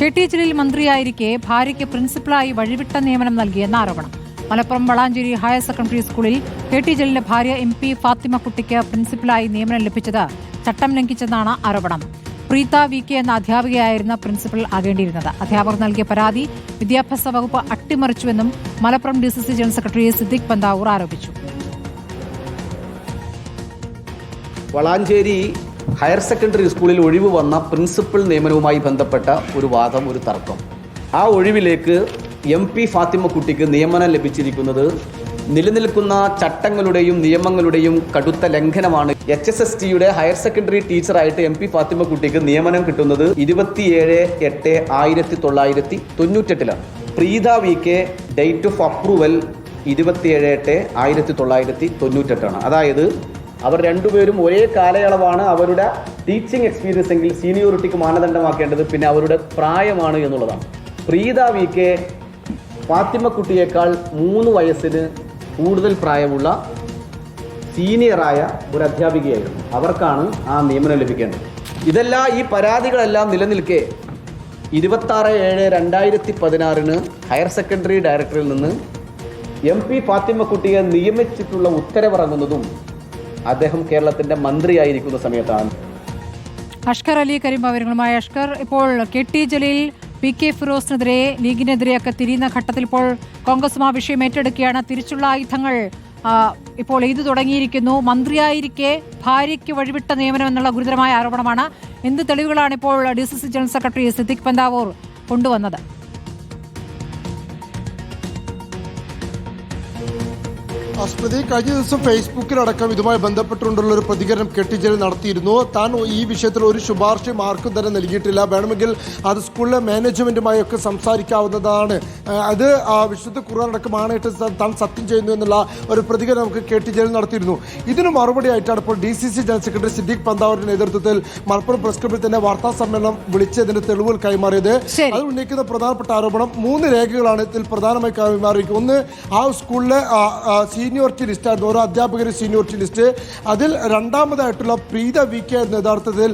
K T. Jaleel മന്ത്രിയായിരിക്കെ ഭാര്യയ്ക്ക് പ്രിൻസിപ്പലായി വഴിവിട്ട നിയമനം നൽകിയെന്ന ആരോപണം. മലപ്പുറം വളാഞ്ചേരി ഹയർ സെക്കൻഡറി സ്കൂളിൽ കെ.ടി. ജലീലിന്റെ ഭാര്യ MP ഫാത്തിമ കുട്ടിക്ക് പ്രിൻസിപ്പലായി നിയമനം ലഭിച്ചത് ചട്ടം ലംഘിച്ചെന്നാണ് ആരോപണം. പ്രീത VK എന്ന അധ്യാപികയായിരുന്ന പ്രിൻസിപ്പൽ ആകേണ്ടിയിരുന്നത്. അധ്യാപകർ നൽകിയ പരാതി വിദ്യാഭ്യാസ വകുപ്പ് അട്ടിമറിച്ചുവെന്നും Malappuram DCC general secretary Siddique Panthavoor ആരോപിച്ചു. വളാഞ്ചേരി ഹയർ സെക്കൻഡറി സ്കൂളിൽ ഒഴിവ് വന്ന പ്രിൻസിപ്പൽ നിയമനവുമായി ബന്ധപ്പെട്ട ഒരു വാദം, ഒരു തർക്കം. ആ ഒഴിവിലേക്ക് MP ഫാത്തിമ കുട്ടിക്ക് നിയമനം ലഭിച്ചിരിക്കുന്നത് നിലനിൽക്കുന്ന ചട്ടങ്ങളുടെയും നിയമങ്ങളുടെയും കടുത്ത ലംഘനമാണ്. HSSTയുടെ ഹയർ സെക്കൻഡറി ടീച്ചറായിട്ട് MP ഫാത്തിമ കുട്ടിക്ക് നിയമനം കിട്ടുന്നത് 27/8/1998 Preetha VK date of approval 27/8/1998. അതായത് അവർ രണ്ടുപേരും ഒരേ കാലയളവാണ് അവരുടെ ടീച്ചിങ് എക്സ്പീരിയൻസ് എങ്കിൽ സീനിയോറിറ്റിക്ക് മാനദണ്ഡമാക്കേണ്ടത് പിന്നെ അവരുടെ പ്രായമാണ് എന്നുള്ളതാണ്. പ്രീത VK ഫാത്തിമ കുട്ടിയേക്കാൾ 3 വയസ്സിന് കൂടുതൽ പ്രായമുള്ള സീനിയറായ ഒരു അധ്യാപികയായിരുന്നു. അവർക്കാണ് ആ നിയമനം ലഭിക്കേണ്ടത്. ഈ പരാതികളെല്ലാം നിലനിൽക്കെ 26/7/2016 ഹയർ സെക്കൻഡറി ഡയറക്ടറിൽ നിന്ന് MP ഫാത്തിമ കുട്ടിയെ നിയമിച്ചിട്ടുള്ള ഉത്തരവിറങ്ങുന്നതും അദ്ദേഹം കേരളത്തിന്റെ മന്ത്രിയായിരിക്കുന്ന സമയത്താണ്. അഷ്കർ അലി കരീം വിവരങ്ങളുമായി. അഷ്കർ, ഇപ്പോൾ കെ.ടി. ജലീൽ PK ഫിറോസിനെതിരെ ലീഗിനെതിരെയൊക്കെ തിരിയുന്ന ഘട്ടത്തിൽ ഇപ്പോൾ കോൺഗ്രസും ആ വിഷയം ഏറ്റെടുക്കുകയാണ്. തിരിച്ചുള്ള ആയുധങ്ങൾ ഇപ്പോൾ എയ്തു തുടങ്ങിയിരിക്കുന്നു. മന്ത്രിയായിരിക്കെ ഭാര്യയ്ക്ക് വഴിവിട്ട നിയമനം എന്നുള്ള ഗുരുതരമായ ആരോപണമാണ്. എന്ത് തെളിവുകളാണ് ഇപ്പോൾ DCC general secretary Siddique Panthavoor കൊണ്ടുവന്നത്? സ്മൃതി, കഴിഞ്ഞ ദിവസം ഫേസ്ബുക്കിലടക്കം ഇതുമായി ബന്ധപ്പെട്ടുകൊണ്ടുള്ള ഒരു പ്രതികരണം കെ.ടി. ജലീൽ നടത്തിയിരുന്നു. താൻ ഈ വിഷയത്തിൽ ഒരു ശുപാർശയും ആർക്കും തന്നെ നൽകിയിട്ടില്ല. വേണമെങ്കിൽ അത് സ്കൂളിലെ മാനേജ്മെന്റുമായൊക്കെ സംസാരിക്കാവുന്നതാണ്. അത് വിശുദ്ധ ഖുർആനടക്കമാണായിട്ട് താൻ സത്യം ചെയ്യുന്നു എന്നുള്ള ഒരു പ്രതികരണം നമുക്ക് കെ.ടി. ജലീൽ നടത്തിയിരുന്നു. ഇതിന് മറുപടിയായിട്ടാണ് ഇപ്പോൾ DCC ജനറൽ സെക്രട്ടറി സിദ്ദിഖ് പന്താവൂരിന്റെ നേതൃത്വത്തിൽ മലപ്പുറം പ്രസ് ക്ലബ്ബിൽ തന്നെ വാർത്താ സമ്മേളനം വിളിച്ചതിന്റെ തെളിവുകൾ കൈമാറിയത്. അത് ഉന്നയിക്കുന്ന പ്രധാനപ്പെട്ട ആരോപണം 3 രേഖകളാണ് ഇതിൽ പ്രധാനമായി കൈമാറിയിരിക്കുന്നത്. ഒന്ന്, ആ സ്കൂളിലെ സീനിയോറിറ്റി ലിസ്റ്റ് ആയിരുന്നു, ഓരോ അധ്യാപകരുടെ സീനിയോറിറ്റി ലിസ്റ്റ്. അതിൽ രണ്ടാമതായിട്ടുള്ള പ്രീത VK എന്ന യഥാർത്ഥത്തിൽ